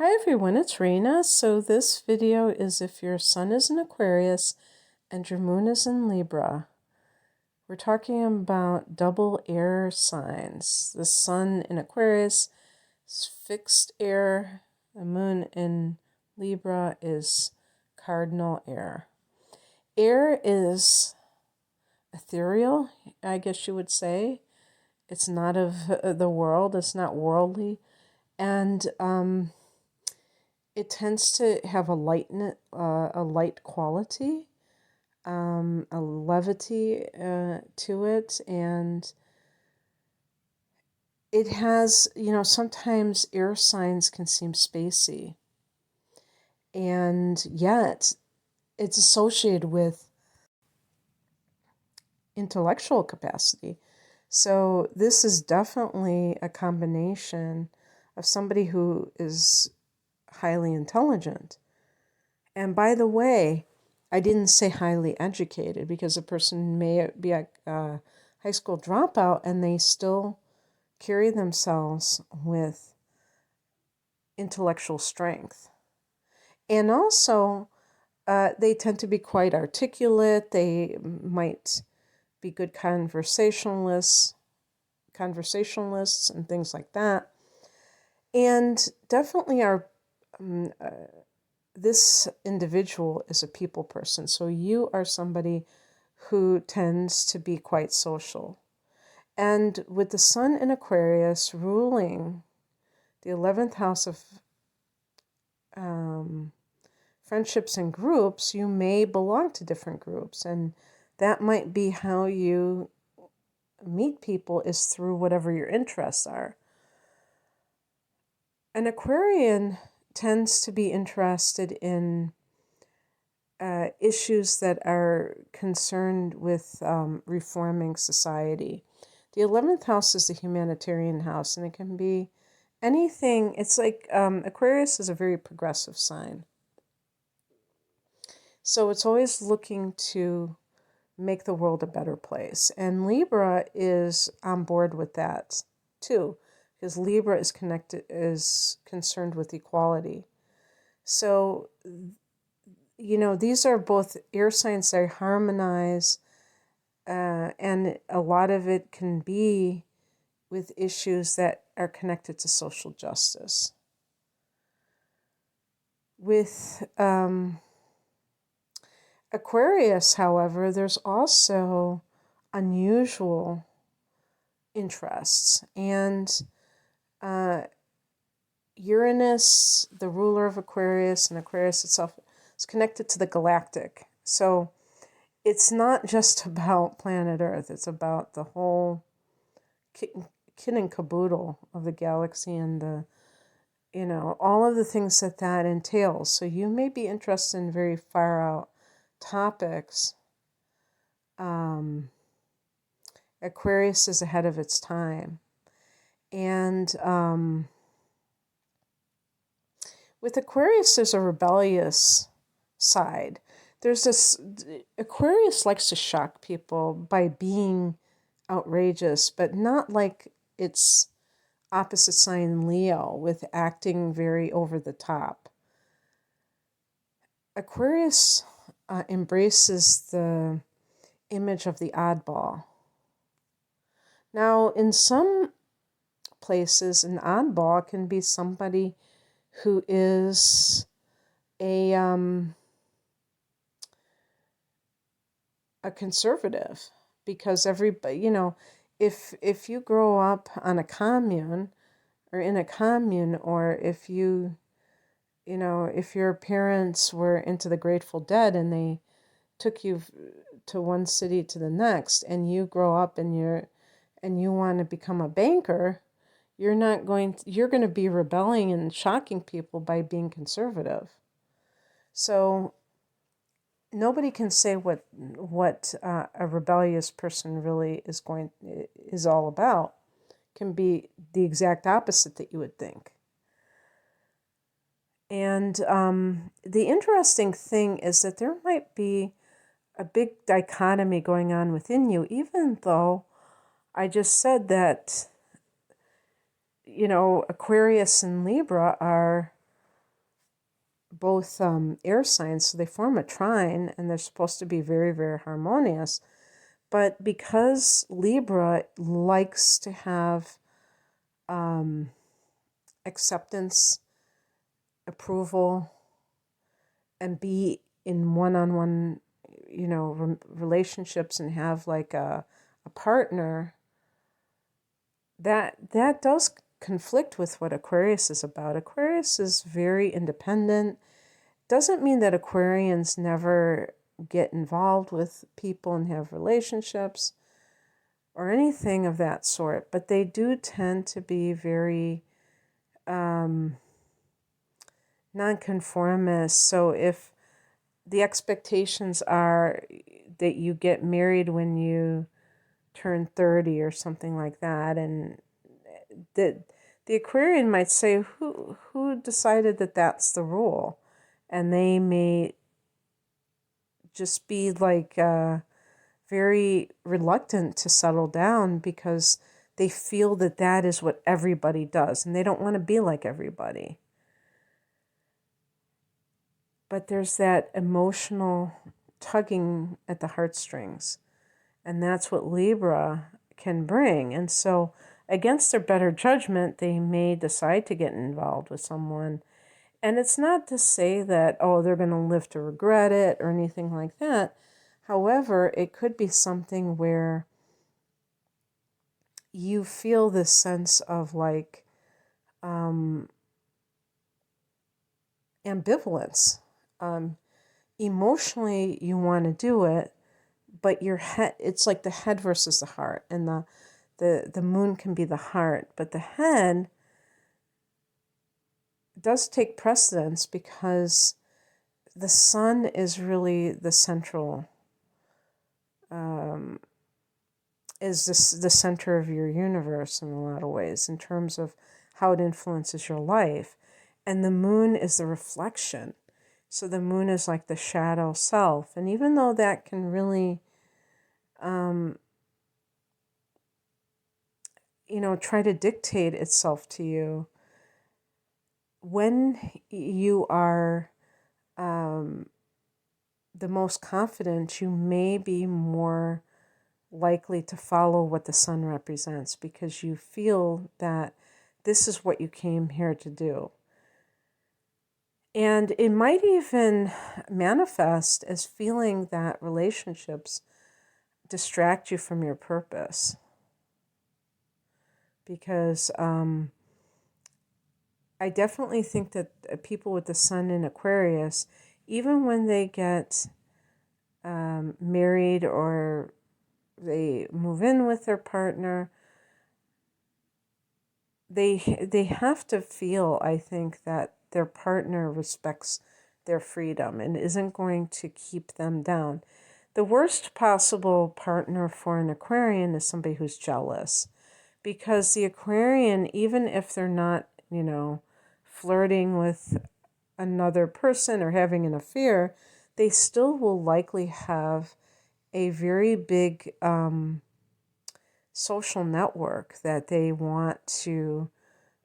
Hi everyone, it's Raina. So this video is if your sun is in Aquarius and your moon is in Libra. We're talking about double air signs. The sun in Aquarius is fixed air. The moon in Libra is cardinal air. Air is ethereal, I guess you would say. It's not of the world. It's not worldly. And it tends to have a light quality, a levity to it, and it has, sometimes air signs can seem spacey, and yet it's associated with intellectual capacity. So this is definitely a combination of somebody who is highly intelligent. And by the way, I didn't say highly educated because a person may be a high school dropout and they still carry themselves with intellectual strength. And also, they tend to be quite articulate. They might be good conversationalists and things like that. And definitely this individual is a people person. So you are somebody who tends to be quite social. And with the sun in Aquarius ruling the 11th house of friendships and groups, you may belong to different groups. And that might be how you meet people, is through whatever your interests are. An Aquarian tends to be interested in issues that are concerned with reforming society. The 11th house is the humanitarian house, and it can be anything. It's like Aquarius is a very progressive sign. So it's always looking to make the world a better place. And Libra is on board with that too, because Libra is concerned with equality. So, these are both air signs that harmonize, and a lot of it can be with issues that are connected to social justice. With Aquarius, however, there's also unusual interests, and Uranus, the ruler of Aquarius, and Aquarius itself is connected to the galactic. So it's not just about planet Earth, it's about the whole kit and caboodle of the galaxy and all of the things that entails. So you may be interested in very far out topics. Aquarius is ahead of its time. And with Aquarius, there's a rebellious side. There's this, Aquarius likes to shock people by being outrageous, but not like its opposite sign Leo, with acting very over the top. Aquarius embraces the image of the oddball. Now, in some places, an oddball can be somebody who is a conservative, because everybody, if you grow up on a commune or in a commune, or if if your parents were into the Grateful Dead and they took you to one city to the next, and you grow up and you want to become a banker, you're going to be rebelling and shocking people by being conservative. So nobody can say what a rebellious person really is all about. It can be the exact opposite that you would think. And the interesting thing is that there might be a big dichotomy going on within you, even though I just said that, Aquarius and Libra are both air signs, so they form a trine, and they're supposed to be very, very harmonious. But because Libra likes to have acceptance, approval, and be in one-on-one, relationships, and have like a partner, that does conflict with what Aquarius is about. Aquarius is very independent. Doesn't mean that Aquarians never get involved with people and have relationships or anything of that sort, but they do tend to be very nonconformist. So if the expectations are that you get married when you turn 30 or something like that, and the Aquarian might say, who decided that that's the rule? And they may just be like very reluctant to settle down because they feel that that is what everybody does, and they don't want to be like everybody. But there's that emotional tugging at the heartstrings, and that's what Libra can bring. And so, against their better judgment, they may decide to get involved with someone. And it's not to say that, oh, they're going to live to regret it or anything like that. However, it could be something where you feel this sense of like ambivalence. Emotionally, you want to do it, but your head, it's like the head versus the heart, and the moon can be the heart, but the head does take precedence because the sun is really the central, is this the center of your universe in a lot of ways in terms of how it influences your life. And the moon is the reflection. So the moon is like the shadow self. And even though that can really, try to dictate itself to you, when you are the most confident, you may be more likely to follow what the sun represents because you feel that this is what you came here to do. And it might even manifest as feeling that relationships distract you from your purpose. Because I definitely think that people with the sun in Aquarius, even when they get married or they move in with their partner, they have to feel, I think, that their partner respects their freedom and isn't going to keep them down. The worst possible partner for an Aquarian is somebody who's jealous, because the Aquarian, even if they're not, flirting with another person or having an affair, they still will likely have a very big social network that they want to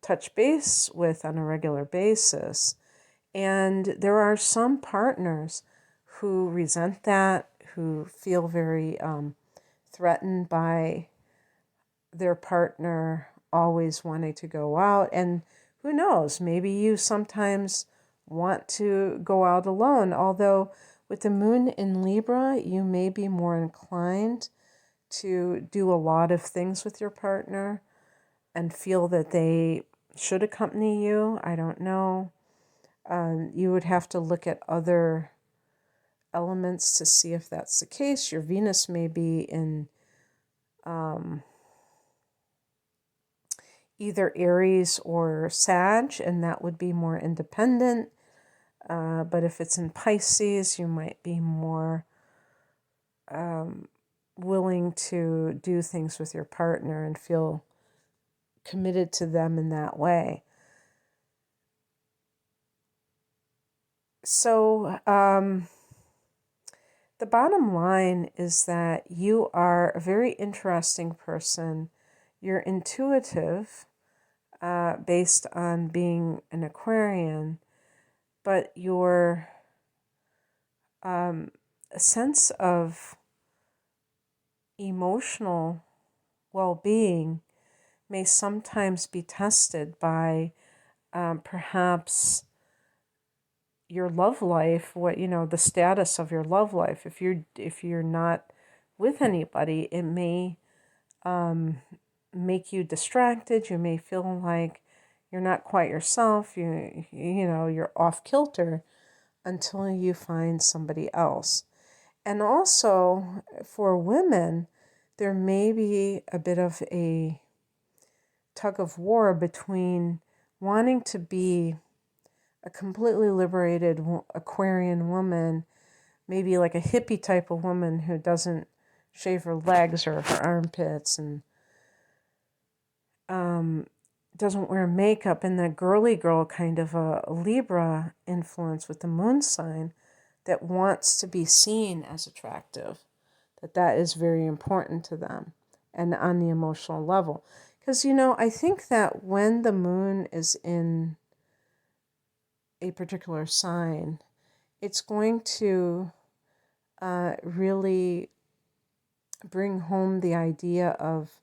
touch base with on a regular basis. And there are some partners who resent that, who feel very threatened by their partner always wanting to go out. And who knows, maybe you sometimes want to go out alone. Although with the moon in Libra, you may be more inclined to do a lot of things with your partner and feel that they should accompany you. I don't know. You would have to look at other elements to see if that's the case. Your Venus may be in either Aries or Sag, and that would be more independent. But if it's in Pisces, you might be more willing to do things with your partner and feel committed to them in that way. So the bottom line is that you are a very interesting person. You're intuitive, based on being an Aquarian, but your sense of emotional well-being may sometimes be tested by perhaps your love life, the status of your love life. If you're not with anybody, it may make you distracted. You may feel like you're not quite yourself. You're off kilter until you find somebody else. And also for women, there may be a bit of a tug of war between wanting to be a completely liberated Aquarian woman, maybe like a hippie type of woman who doesn't shave her legs or her armpits and doesn't wear makeup, and the girly girl kind of a Libra influence with the moon sign that wants to be seen as attractive, that is very important to them and on the emotional level. Because, I think that when the moon is in a particular sign, it's going to really bring home the idea of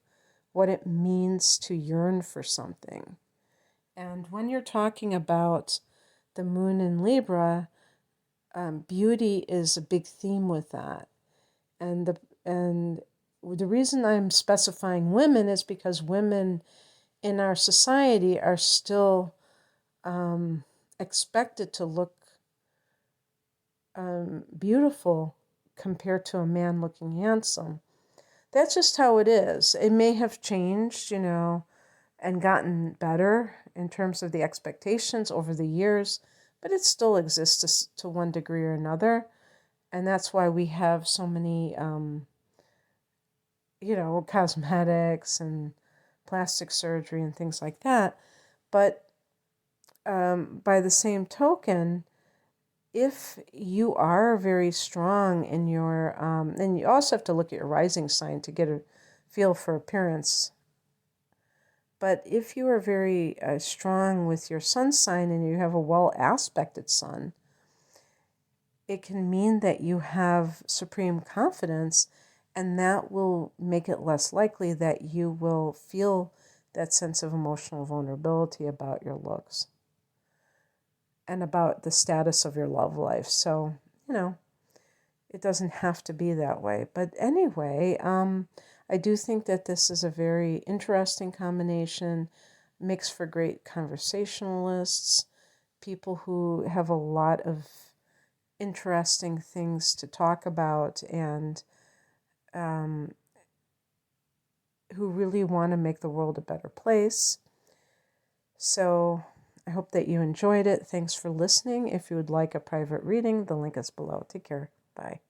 what it means to yearn for something. And when you're talking about the moon in Libra, beauty is a big theme with that. And the reason I'm specifying women is because women in our society are still expected to look beautiful compared to a man looking handsome. That's just how it is. It may have changed, and gotten better in terms of the expectations over the years, but it still exists to one degree or another. And that's why we have so many, cosmetics and plastic surgery and things like that. But by the same token, if you are very strong in your, and you also have to look at your rising sign to get a feel for appearance. But if you are very strong with your sun sign and you have a well-aspected sun, it can mean that you have supreme confidence, and that will make it less likely that you will feel that sense of emotional vulnerability about your looks and about the status of your love life. So, it doesn't have to be that way. But anyway, I do think that this is a very interesting combination, makes for great conversationalists, people who have a lot of interesting things to talk about, and who really want to make the world a better place. So I hope that you enjoyed it. Thanks for listening. If you would like a private reading, the link is below. Take care. Bye.